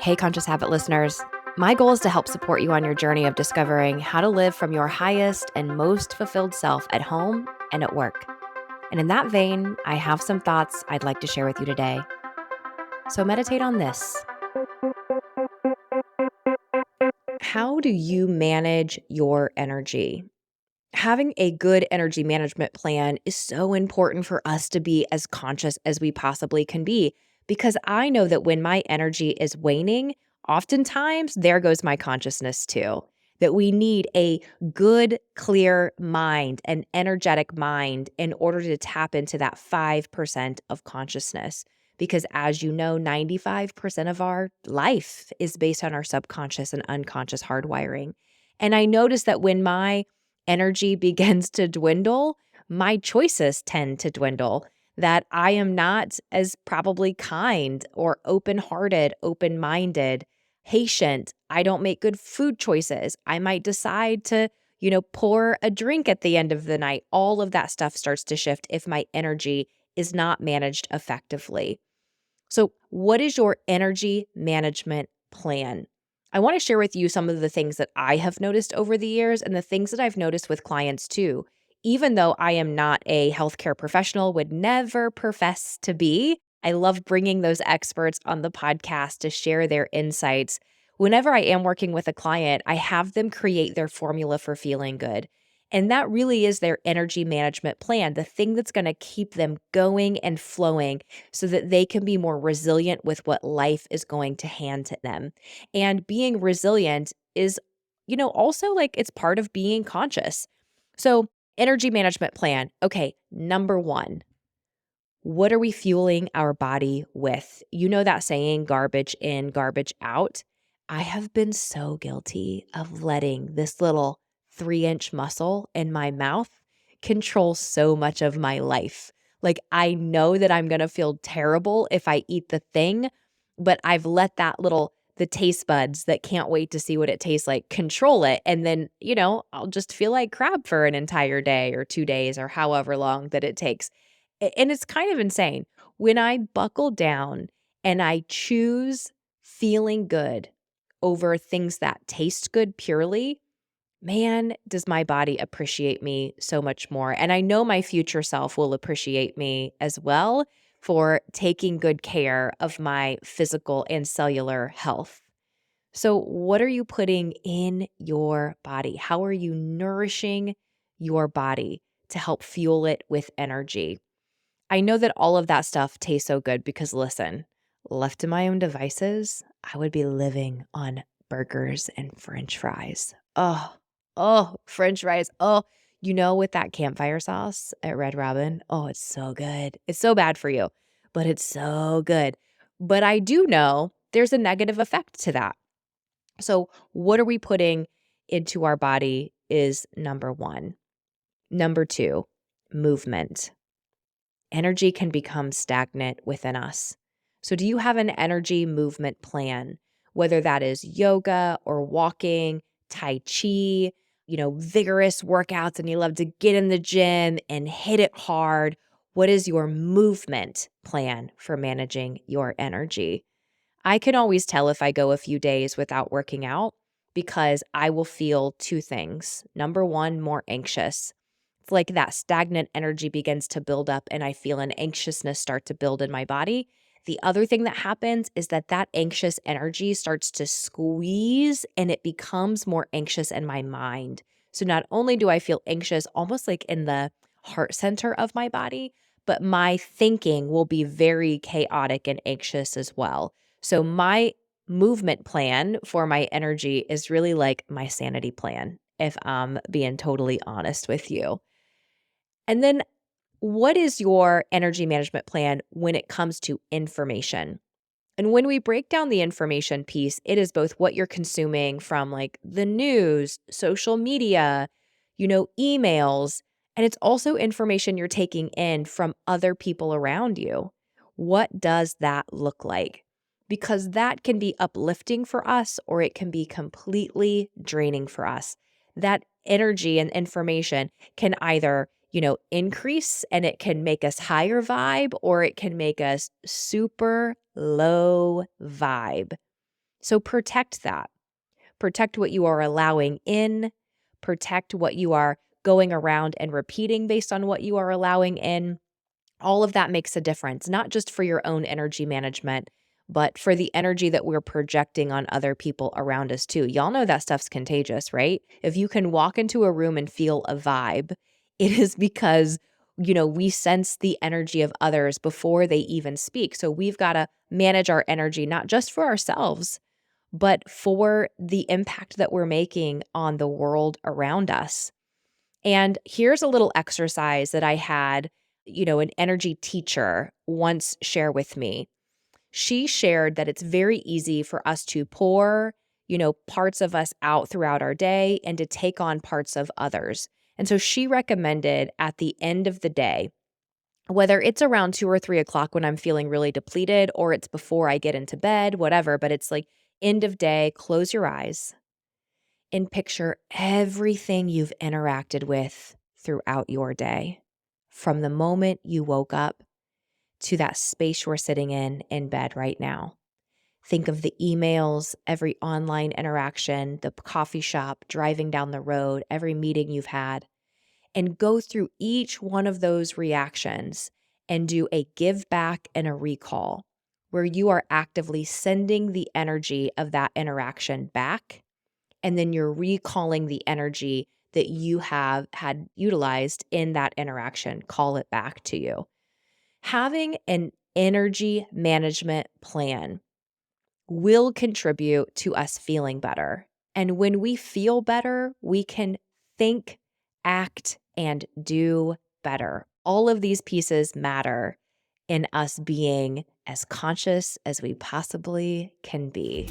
Hey, Conscious Habit listeners. My goal is to help support you on your journey of discovering how to live from your highest and most fulfilled self at home and at work. And in that vein, I have some thoughts I'd like to share with you today. So meditate on this. How do you manage your energy? Having a good energy management plan is so important for us to be as conscious as we possibly can be, because I know that when my energy is waning, oftentimes there goes my consciousness too. That we need a good, clear mind, an energetic mind in order to tap into that 5% of consciousness. Because as you know, 95% of our life is based on our subconscious and unconscious hardwiring. And I notice that when my energy begins to dwindle, my choices tend to dwindle, that I am not as probably kind or open-hearted, open-minded, patient. I don't make good food choices. I might decide to, pour a drink at the end of the night. All of that stuff starts to shift if my energy is not managed effectively. So, what is your energy management plan? I want to share with you some of the things that I have noticed over the years and the things that I've noticed with clients too. Even though I am not a healthcare professional, would never profess to be, I love bringing those experts on the podcast to share their insights. Whenever I am working with a client, I have them create their formula for feeling good. And that really is their energy management plan, the thing that's going to keep them going and flowing so that they can be more resilient with what life is going to hand to them. And being resilient is, also like it's part of being conscious. So, energy management plan. Okay, number one, what are we fueling our body with? You know that saying, garbage in, garbage out. I have been so guilty of letting this little 3-inch muscle in my mouth control so much of my life. Like, I know that I'm going to feel terrible if I eat the thing, but I've let the taste buds that can't wait to see what it tastes like control it. And then, I'll just feel like crap for an entire day or 2 days or however long that it takes. And it's kind of insane. When I buckle down and I choose feeling good over things that taste good purely, man, does my body appreciate me so much more. And I know my future self will appreciate me as well for taking good care of my physical and cellular health. So, what are you putting in your body? How are you nourishing your body to help fuel it with energy? I know that all of that stuff tastes so good because listen, left to my own devices, I would be living on burgers and french fries. French fries. With that campfire sauce at Red Robin. Oh, it's so good. It's so bad for you, but it's so good. But I do know there's a negative effect to that. So, what are we putting into our body is number one. Number two, movement. Energy can become stagnant within us. So, do you have an energy movement plan? Whether that is yoga or walking, Tai Chi, vigorous workouts, and you love to get in the gym and hit it hard. What is your movement plan for managing your energy? I can always tell if I go a few days without working out because I will feel two things. Number one, more anxious. It's like that stagnant energy begins to build up and I feel an anxiousness start to build in my body. The other thing that happens is that anxious energy starts to squeeze and it becomes more anxious in my mind. So not only do I feel anxious almost like in the heart center of my body, but my thinking will be very chaotic and anxious as well. So my movement plan for my energy is really like my sanity plan, if I'm being totally honest with you. And then what is your energy management plan when it comes to information? And when we break down the information piece, it is both what you're consuming from like the news, social media, emails, and it's also information you're taking in from other people around you. What does that look like? Because that can be uplifting for us or it can be completely draining for us. That energy and information can either increase and it can make us higher vibe or it can make us super low vibe. So protect that. Protect what you are allowing in, protect what you are going around and repeating based on what you are allowing in. All of that makes a difference, not just for your own energy management, but for the energy that we're projecting on other people around us too. Y'all know that stuff's contagious, right? If you can walk into a room and feel a vibe, it is because, we sense the energy of others before they even speak. So we've got to manage our energy, not just for ourselves, but for the impact that we're making on the world around us. And here's a little exercise that I had, an energy teacher once share with me. She shared that it's very easy for us to pour, parts of us out throughout our day and to take on parts of others. And so she recommended at the end of the day, whether it's around 2 or 3 o'clock when I'm feeling really depleted, or it's before I get into bed, whatever, but it's like end of day, close your eyes and picture everything you've interacted with throughout your day, from the moment you woke up to that space you're sitting in bed right now. Think of the emails, every online interaction, the coffee shop, driving down the road, every meeting you've had, and go through each one of those reactions and do a give back and a recall, where you are actively sending the energy of that interaction back, and then you're recalling the energy that you have had utilized in that interaction. Call it back to you. Having an energy management plan will contribute to us feeling better. And when we feel better, we can think, act, and do better. All of these pieces matter in us being as conscious as we possibly can be.